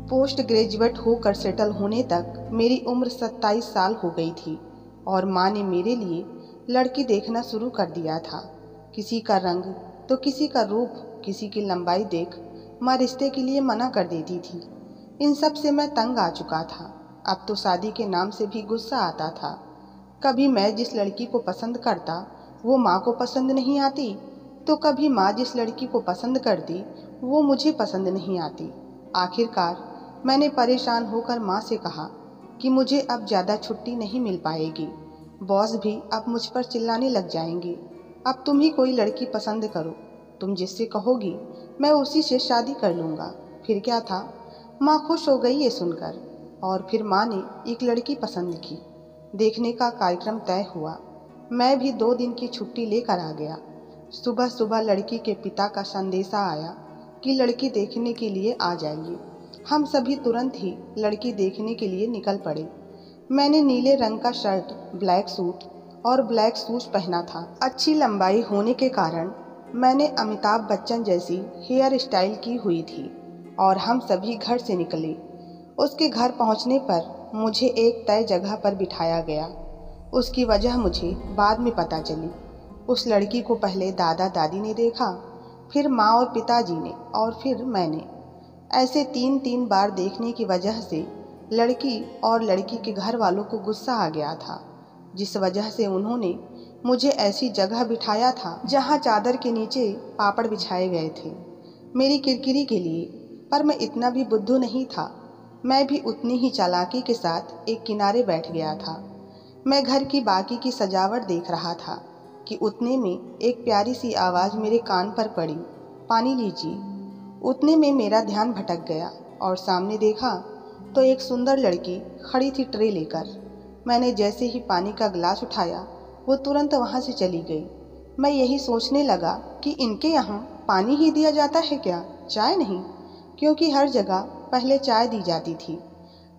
Post graduate होकर settle होने तक मेरी उम्र 27 साल हो गई थी और माँ ने मेरे लिए लड़की देखना शुरू कर दिया था। किसी का रंग तो किसी का रूप, किसी की लंबाई देख माँ रिश्ते के लिए मना कर देती थी। इन सब से मैं तंग आ चुका था। अब तो शादी के नाम से भी गुस्सा आता था। कभी मैं जिस लड़की को पसंद करता वो माँ को पसंद नहीं आती, तो कभी माँ जिस लड़की को पसंद करती वो मुझे पसंद नहीं आती। आखिरकार मैंने परेशान होकर माँ से कहा कि मुझे अब ज़्यादा छुट्टी नहीं मिल पाएगी। बॉस भी अब मुझ पर चिल्लाने लग जाएंगे। अब तुम ही कोई लड़की पसंद करो, तुम जिससे कहोगी मैं उसी से शादी कर लूँगा। फिर क्या था, माँ खुश हो गई ये सुनकर। और फिर माँ ने एक लड़की पसंद की। देखने का कार्यक्रम तय हुआ। मैं भी 2 दिन की छुट्टी लेकर आ गया। सुबह सुबह लड़की के पिता का संदेशा आया कि लड़की देखने के लिए आ जाइए। हम सभी तुरंत ही लड़की देखने के लिए निकल पड़े। मैंने नीले रंग का शर्ट, ब्लैक सूट और ब्लैक शूज पहना था। अच्छी लंबाई होने के कारण मैंने अमिताभ बच्चन जैसी हेयर स्टाइल की हुई थी और हम सभी घर से निकले। उसके घर पहुंचने पर मुझे एक तय जगह पर बिठाया गया। उसकी वजह मुझे बाद में पता चली। उस लड़की को पहले दादा दादी ने देखा, फिर माँ और पिताजी ने, और फिर मैंने। ऐसे 3 बार देखने की वजह से लड़की और लड़की के घर वालों को गुस्सा आ गया था, जिस वजह से उन्होंने मुझे ऐसी जगह बिठाया था जहां चादर के नीचे पापड़ बिछाए गए थे मेरी किरकिरी के लिए। पर मैं इतना भी बुद्धू नहीं था। मैं भी उतनी ही चालाकी के साथ एक किनारे बैठ गया था। मैं घर की बाकी की सजावट देख रहा था कि उतने में एक प्यारी सी आवाज़ मेरे कान पर पड़ी, पानी लीजिए। उतने में मेरा ध्यान भटक गया और सामने देखा तो एक सुंदर लड़की खड़ी थी ट्रे लेकर। मैंने जैसे ही पानी का गिलास उठाया वो तुरंत वहाँ से चली गई। मैं यही सोचने लगा कि इनके यहाँ पानी ही दिया जाता है क्या, चाय नहीं? क्योंकि हर जगह पहले चाय दी जाती थी।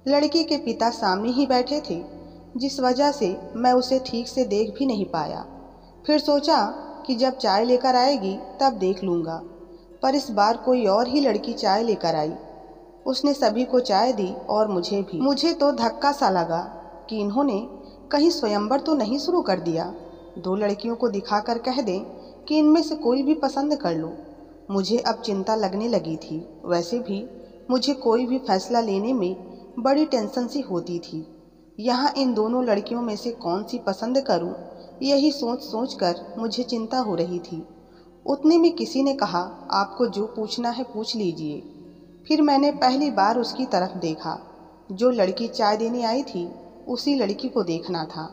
लड़की के पिता सामने ही बैठे थे, जिस वजह से मैं उसे ठीक से देख भी नहीं पाया। फिर सोचा कि जब चाय लेकर आएगी तब देख लूँगा। पर इस बार कोई और ही लड़की चाय लेकर आई। उसने सभी को चाय दी और मुझे भी। मुझे तो धक्का सा लगा कि इन्होंने कहीं स्वयंवर तो नहीं शुरू कर दिया। 2 लड़कियों को दिखाकर कह दें कि इनमें से कोई भी पसंद कर लो। मुझे अब चिंता लगने लगी थी। वैसे भी मुझे कोई भी फैसला लेने में बड़ी टेंशन सी होती थी। यहाँ इन दोनों लड़कियों में से कौन सी पसंद करूँ, यही सोच सोच कर मुझे चिंता हो रही थी। उतने में किसी ने कहा, आपको जो पूछना है पूछ लीजिए। फिर मैंने पहली बार उसकी तरफ देखा। जो लड़की चाय देने आई थी उसी लड़की को देखना था।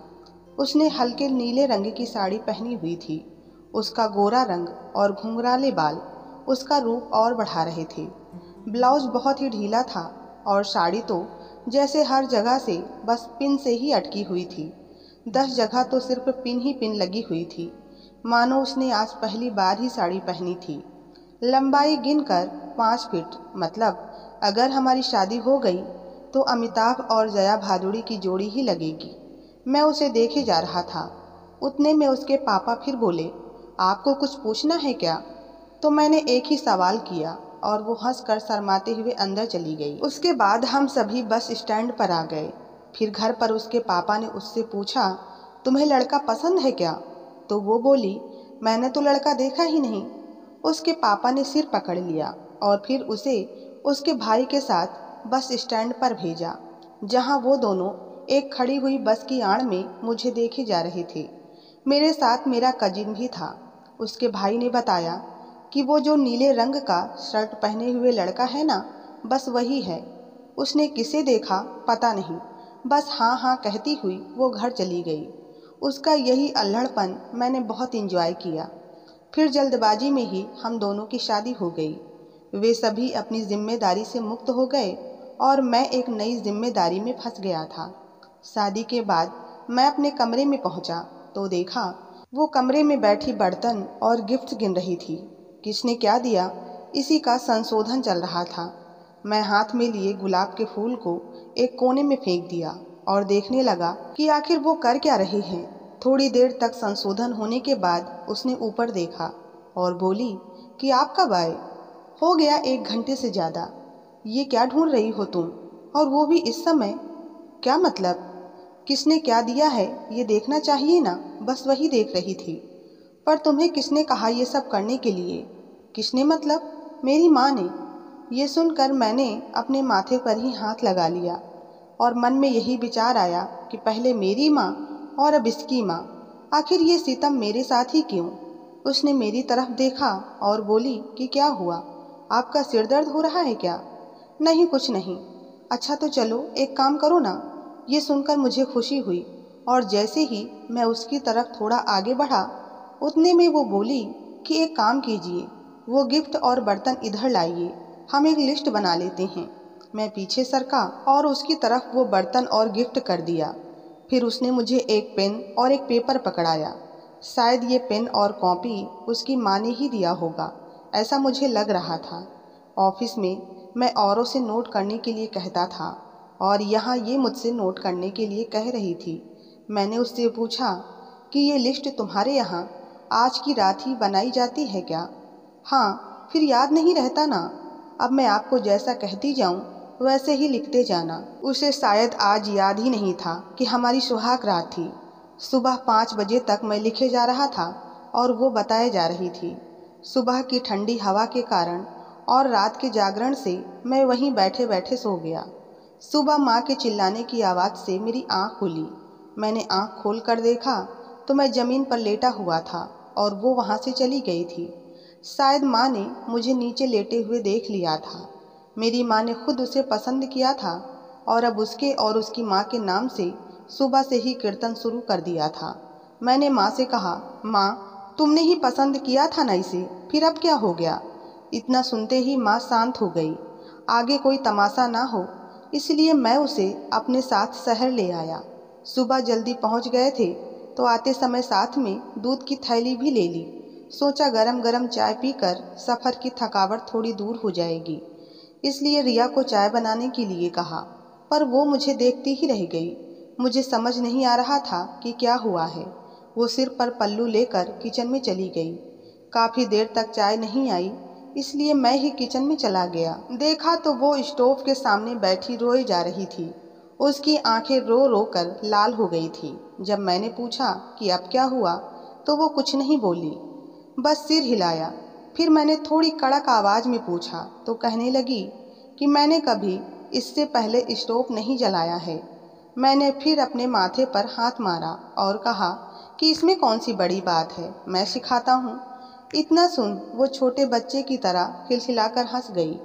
उसने हल्के नीले रंग की साड़ी पहनी हुई थी। उसका गोरा रंग और घुंघराले बाल उसका रूप और बढ़ा रहे थे। ब्लाउज बहुत ही ढीला था और साड़ी तो जैसे हर जगह से बस पिन से ही अटकी हुई थी। 10 जगह तो सिर्फ पिन ही पिन लगी हुई थी, मानो उसने आज पहली बार ही साड़ी पहनी थी। लंबाई गिनकर 5 फीट, मतलब अगर हमारी शादी हो गई तो अमिताभ और जया भादुड़ी की जोड़ी ही लगेगी। मैं उसे देखे जा रहा था। उतने में उसके पापा फिर बोले, आपको कुछ पूछना है क्या? तो मैंने एक ही सवाल किया और वो हंसकर शर्माते हुए अंदर चली गई। उसके बाद हम सभी बस स्टैंड पर आ गए। फिर घर पर उसके पापा ने उससे पूछा, तुम्हें लड़का पसंद है क्या? तो वो बोली, मैंने तो लड़का देखा ही नहीं। उसके पापा ने सिर पकड़ लिया और फिर उसे उसके भाई के साथ बस स्टैंड पर भेजा, जहां वो दोनों एक खड़ी हुई बस की आड़ में मुझे देखे जा रहे थे। मेरे साथ मेरा कजिन भी था। उसके भाई ने बताया कि वो जो नीले रंग का शर्ट पहने हुए लड़का है ना, बस वही है। उसने किसे देखा पता नहीं, बस हाँ हाँ कहती हुई वो घर चली गई। उसका यही अल्हड़पन मैंने बहुत एंजॉय किया। फिर जल्दबाजी में ही हम दोनों की शादी हो गई। वे सभी अपनी जिम्मेदारी से मुक्त हो गए और मैं एक नई जिम्मेदारी में फंस गया था। शादी के बाद मैं अपने कमरे में पहुंचा तो देखा वो कमरे में बैठी बर्तन और गिफ्ट गिन रही थी। किसने क्या दिया इसी का संशोधन चल रहा था। मैं हाथ में लिए गुलाब के फूल को एक कोने में फेंक दिया और देखने लगा कि आखिर वो कर क्या रही हैं। थोड़ी देर तक संशोधन होने के बाद उसने ऊपर देखा और बोली कि आप कब आए? हो गया 1 घंटे से ज़्यादा। ये क्या ढूंढ रही हो तुम, और वो भी इस समय? क्या मतलब? किसने क्या दिया है ये देखना चाहिए ना, बस वही देख रही थी। पर तुम्हें किसने कहा ये सब करने के लिए? किसने मतलब? मेरी माँ ने। ये सुनकर मैंने अपने माथे पर ही हाथ लगा लिया और मन में यही विचार आया कि पहले मेरी माँ और अब इसकी माँ। आखिर ये सितम मेरे साथ ही क्यों? उसने मेरी तरफ देखा और बोली कि क्या हुआ, आपका सिर दर्द हो रहा है क्या? नहीं, कुछ नहीं। अच्छा तो चलो एक काम करो ना। ये सुनकर मुझे खुशी हुई और जैसे ही मैं उसकी तरफ थोड़ा आगे बढ़ा, उतने में वो बोली कि एक काम कीजिए, वो गिफ्ट और बर्तन इधर लाइए, हम एक लिस्ट बना लेते हैं। मैं पीछे सरका और उसकी तरफ वो बर्तन और गिफ्ट कर दिया। फिर उसने मुझे एक पेन और एक पेपर पकड़ाया। शायद ये पेन और कॉपी उसकी माँ ने ही दिया होगा, ऐसा मुझे लग रहा था। ऑफिस में मैं औरों से नोट करने के लिए कहता था और यहाँ ये मुझसे नोट करने के लिए कह रही थी। मैंने उससे पूछा कि ये लिस्ट तुम्हारे यहाँ आज की रात ही बनाई जाती है क्या? हाँ, फिर याद नहीं रहता ना। अब मैं आपको जैसा कहती जाऊँ वैसे ही लिखते जाना। उसे शायद आज याद ही नहीं था कि हमारी सुहाग रात थी। सुबह 5 बजे तक मैं लिखे जा रहा था और वो बताए जा रही थी। सुबह की ठंडी हवा के कारण और रात के जागरण से मैं वहीं बैठे बैठे सो गया। सुबह माँ के चिल्लाने की आवाज़ से मेरी आँख खुली। मैंने आँख खोल कर देखा तो मैं ज़मीन पर लेटा हुआ था और वो वहाँ से चली गई थी। शायद माँ ने मुझे नीचे लेटे हुए देख लिया था। मेरी माँ ने खुद उसे पसंद किया था और अब उसके और उसकी माँ के नाम से सुबह से ही कीर्तन शुरू कर दिया था। मैंने माँ से कहा, माँ तुमने ही पसंद किया था ना इसे, फिर अब क्या हो गया? इतना सुनते ही माँ शांत हो गई। आगे कोई तमाशा ना हो इसलिए मैं उसे अपने साथ शहर ले आया। सुबह जल्दी पहुँच गए थे तो आते समय साथ में दूध की थैली भी ले ली। सोचा गरम गरम चाय पीकर सफ़र की थकावट थोड़ी दूर हो जाएगी, इसलिए रिया को चाय बनाने के लिए कहा, पर वो मुझे देखती ही रह गई। मुझे समझ नहीं आ रहा था कि क्या हुआ है। वो सिर पर पल्लू लेकर किचन में चली गई। काफ़ी देर तक चाय नहीं आई, इसलिए मैं ही किचन में चला गया। देखा तो वो स्टोव के सामने बैठी रोई जा रही थी। उसकी आंखें रो रो कर लाल हो गई थी। जब मैंने पूछा कि अब क्या हुआ तो वो कुछ नहीं बोली, बस सिर हिलाया। फिर मैंने थोड़ी कड़क आवाज़ में पूछा तो कहने लगी कि मैंने कभी इससे पहले स्टोव नहीं जलाया है। मैंने फिर अपने माथे पर हाथ मारा और कहा कि इसमें कौन सी बड़ी बात है, मैं सिखाता हूँ। इतना सुन वो छोटे बच्चे की तरह खिलखिलाकर हंस गई।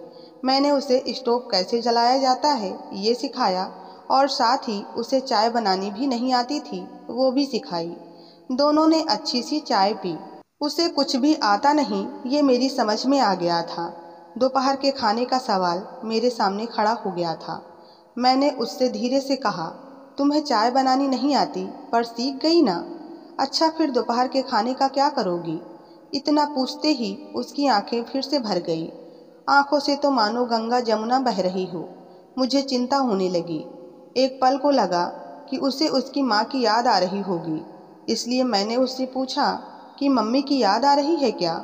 मैंने उसे स्टोव कैसे जलाया जाता है ये सिखाया और साथ ही उसे चाय बनानी भी नहीं आती थी वो भी सिखाई। दोनों ने अच्छी सी चाय पी। उसे कुछ भी आता नहीं ये मेरी समझ में आ गया था। दोपहर के खाने का सवाल मेरे सामने खड़ा हो गया था। मैंने उससे धीरे से कहा, तुम्हें चाय बनानी नहीं आती पर सीख गई ना? अच्छा फिर दोपहर के खाने का क्या करोगी? इतना पूछते ही उसकी आंखें फिर से भर गई। आंखों से तो मानो गंगा जमुना बह रही हो। मुझे चिंता होने लगी। एक पल को लगा कि उसे उसकी माँ की याद आ रही होगी, इसलिए मैंने उससे पूछा कि मम्मी की याद आ रही है क्या?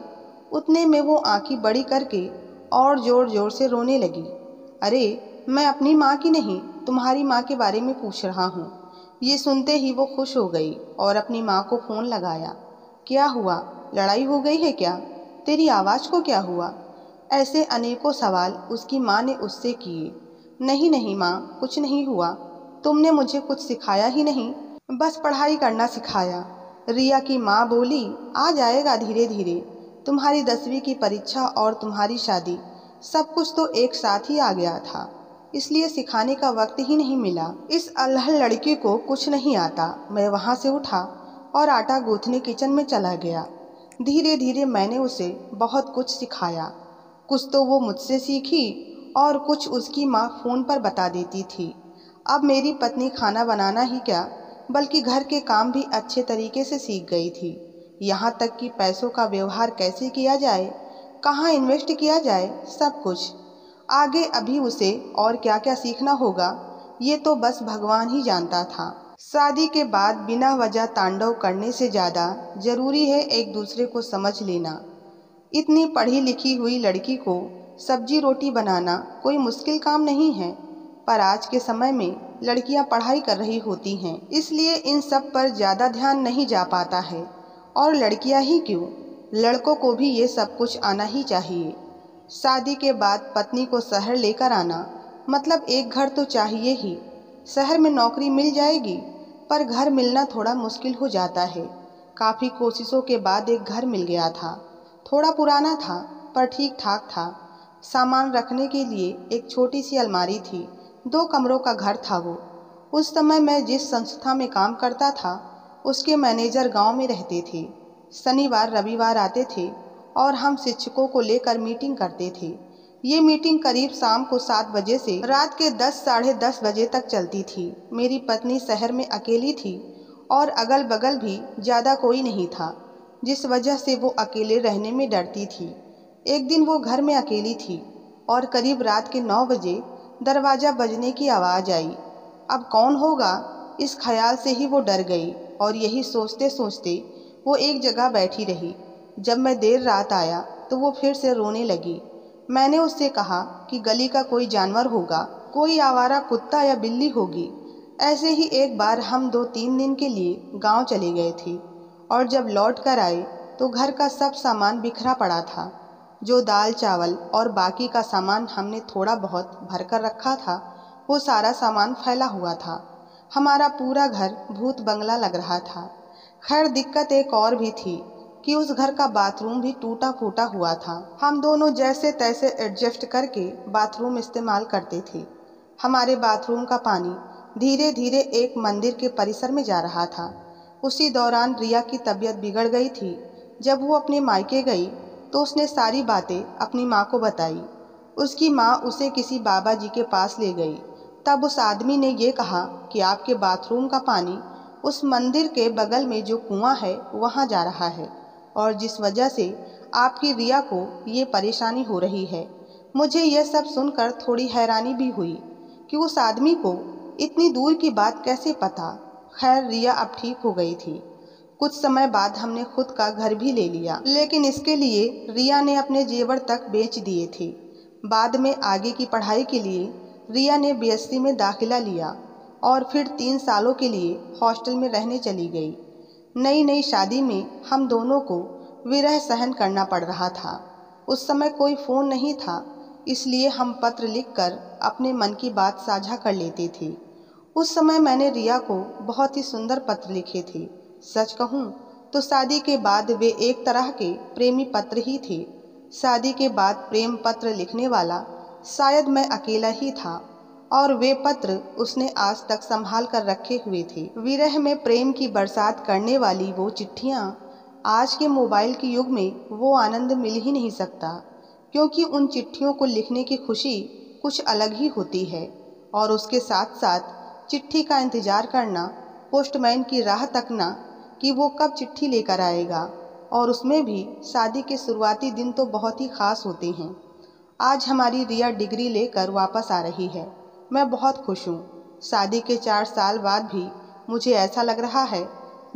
उतने में वो आंखें बड़ी करके और ज़ोर ज़ोर से रोने लगी। अरे मैं अपनी माँ की नहीं तुम्हारी माँ के बारे में पूछ रहा हूँ। ये सुनते ही वो खुश हो गई और अपनी माँ को फ़ोन लगाया। क्या हुआ, लड़ाई हो गई है क्या? तेरी आवाज़ को क्या हुआ? ऐसे अनेकों सवाल उसकी माँ ने उससे किए। नहीं नहीं माँ, कुछ नहीं हुआ। तुमने मुझे कुछ सिखाया ही नहीं, बस पढ़ाई करना सिखाया। रिया की माँ बोली, आ जाएगा धीरे धीरे। तुम्हारी 10वीं की परीक्षा और तुम्हारी शादी, सब कुछ तो एक साथ ही आ गया था, इसलिए सिखाने का वक्त ही नहीं मिला। इस अल्हड़ लड़की को कुछ नहीं आता। मैं वहाँ से उठा और आटा गूंथने किचन में चला गया। धीरे धीरे मैंने उसे बहुत कुछ सिखाया। कुछ तो वो मुझसे सीखी और कुछ उसकी माँ फ़ोन पर बता देती थी। अब मेरी पत्नी खाना बनाना ही क्या बल्कि घर के काम भी अच्छे तरीके से सीख गई थी। यहाँ तक कि पैसों का व्यवहार कैसे किया जाए, कहाँ इन्वेस्ट किया जाए, सब कुछ। आगे अभी उसे और क्या क्या सीखना होगा ये तो बस भगवान ही जानता था। शादी के बाद बिना वजह तांडव करने से ज़्यादा ज़रूरी है एक दूसरे को समझ लेना। इतनी पढ़ी लिखी हुई लड़की को सब्जी रोटी बनाना कोई मुश्किल काम नहीं है, पर आज के समय में लड़कियां पढ़ाई कर रही होती हैं, इसलिए इन सब पर ज़्यादा ध्यान नहीं जा पाता है। और लड़कियां ही क्यों, लड़कों को भी ये सब कुछ आना ही चाहिए। शादी के बाद पत्नी को शहर लेकर आना मतलब एक घर तो चाहिए ही। शहर में नौकरी मिल जाएगी, पर घर मिलना थोड़ा मुश्किल हो जाता है। काफ़ी कोशिशों के बाद एक घर मिल गया था। थोड़ा पुराना था पर ठीक ठाक था। सामान रखने के लिए एक छोटी सी अलमारी थी। 2 कमरों का घर था वो। उस समय मैं जिस संस्था में काम करता था उसके मैनेजर गांव में रहते थे। शनिवार रविवार आते थे और हम शिक्षकों को लेकर मीटिंग करते थे। ये मीटिंग करीब शाम को 7 बजे से रात के 10 साढ़े 10 बजे तक चलती थी। मेरी पत्नी शहर में अकेली थी और अगल बगल भी ज़्यादा कोई नहीं था, जिस वजह से वो अकेले रहने में डरती थी। एक दिन वो घर में अकेली थी और करीब रात के 9 बजे दरवाज़ा बजने की आवाज़ आई। अब कौन होगा, इस ख्याल से ही वो डर गई और यही सोचते सोचते वो एक जगह बैठी रही। जब मैं देर रात आया तो वो फिर से रोने लगी। मैंने उससे कहा कि गली का कोई जानवर होगा, कोई आवारा कुत्ता या बिल्ली होगी। ऐसे ही एक बार हम 2-3 दिन के लिए गांव चले गए थे और जब लौट कर आए तो घर का सब सामान बिखरा पड़ा था। जो दाल चावल और बाकी का सामान हमने थोड़ा बहुत भर कर रखा था, वो सारा सामान फैला हुआ था। हमारा पूरा घर भूत बंगला लग रहा था। खैर दिक्कत एक और भी थी कि उस घर का बाथरूम भी टूटा फूटा हुआ था। हम दोनों जैसे तैसे एडजस्ट करके बाथरूम इस्तेमाल करते थे। हमारे बाथरूम का पानी धीरे धीरे एक मंदिर के परिसर में जा रहा था। उसी दौरान रिया की तबीयत बिगड़ गई थी। जब वो अपने मायके गई तो उसने सारी बातें अपनी माँ को बताई। उसकी माँ उसे किसी बाबा जी के पास ले गई। तब उस आदमी ने ये कहा कि आपके बाथरूम का पानी उस मंदिर के बगल में जो कुआं है वहाँ जा रहा है और जिस वजह से आपकी रिया को ये परेशानी हो रही है। मुझे यह सब सुनकर थोड़ी हैरानी भी हुई कि उस आदमी को इतनी दूर की बात कैसे पता। खैर रिया अब ठीक हो गई थी। कुछ समय बाद हमने खुद का घर भी ले लिया, लेकिन इसके लिए रिया ने अपने जेवर तक बेच दिए थे। बाद में आगे की पढ़ाई के लिए रिया ने बीएससी में दाखिला लिया और फिर 3 सालों के लिए हॉस्टल में रहने चली गई। नई नई शादी में हम दोनों को विरह सहन करना पड़ रहा था। उस समय कोई फ़ोन नहीं था, इसलिए हम पत्र लिखकर अपने मन की बात साझा कर लेते थे। उस समय मैंने रिया को बहुत ही सुंदर पत्र लिखे थे। सच कहूँ तो शादी के बाद वे एक तरह के प्रेमी पत्र ही थे। शादी के बाद प्रेम पत्र लिखने वाला शायद मैं अकेला ही था और वे पत्र उसने आज तक संभाल कर रखे हुए थे। विरह में प्रेम की बरसात करने वाली वो चिट्ठियाँ, आज के मोबाइल के युग में वो आनंद मिल ही नहीं सकता, क्योंकि उन चिट्ठियों को लिखने की खुशी कुछ अलग ही होती है। और उसके साथ साथ चिट्ठी का इंतज़ार करना, पोस्टमैन की राह तकना कि वो कब चिट्ठी लेकर आएगा। और उसमें भी शादी के शुरुआती दिन तो बहुत ही ख़ास होते हैं। आज हमारी रिया डिग्री लेकर वापस आ रही है। मैं बहुत खुश हूँ। शादी के 4 साल बाद भी मुझे ऐसा लग रहा है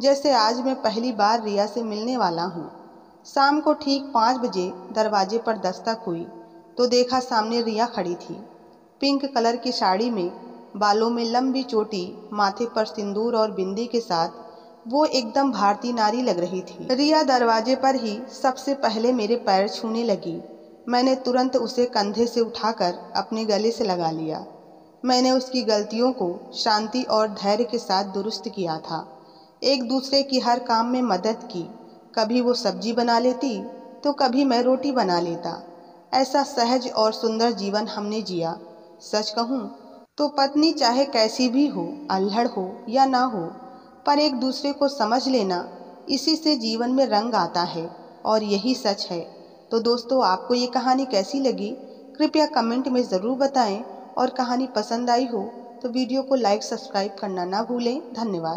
जैसे आज मैं पहली बार रिया से मिलने वाला हूँ। शाम को ठीक 5 बजे दरवाजे पर दस्तक हुई तो देखा सामने रिया खड़ी थी। पिंक कलर की साड़ी में, बालों में लंबी चोटी, माथे पर सिंदूर और बिंदी के साथ वो एकदम भारतीय नारी लग रही थी। रिया दरवाजे पर ही सबसे पहले मेरे पैर छूने लगी। मैंने तुरंत उसे कंधे से उठाकर अपने गले से लगा लिया। मैंने उसकी गलतियों को शांति और धैर्य के साथ दुरुस्त किया था। एक दूसरे की हर काम में मदद की। कभी वो सब्जी बना लेती तो कभी मैं रोटी बना लेता। ऐसा सहज और सुंदर जीवन हमने जिया। सच कहूँ तो पत्नी चाहे कैसी भी हो, अल्हड़ हो या ना हो, पर एक दूसरे को समझ लेना, इसी से जीवन में रंग आता है और यही सच है। तो दोस्तों, आपको ये कहानी कैसी लगी कृपया कमेंट में ज़रूर बताएं और कहानी पसंद आई हो तो वीडियो को लाइक सब्सक्राइब करना ना भूलें। धन्यवाद।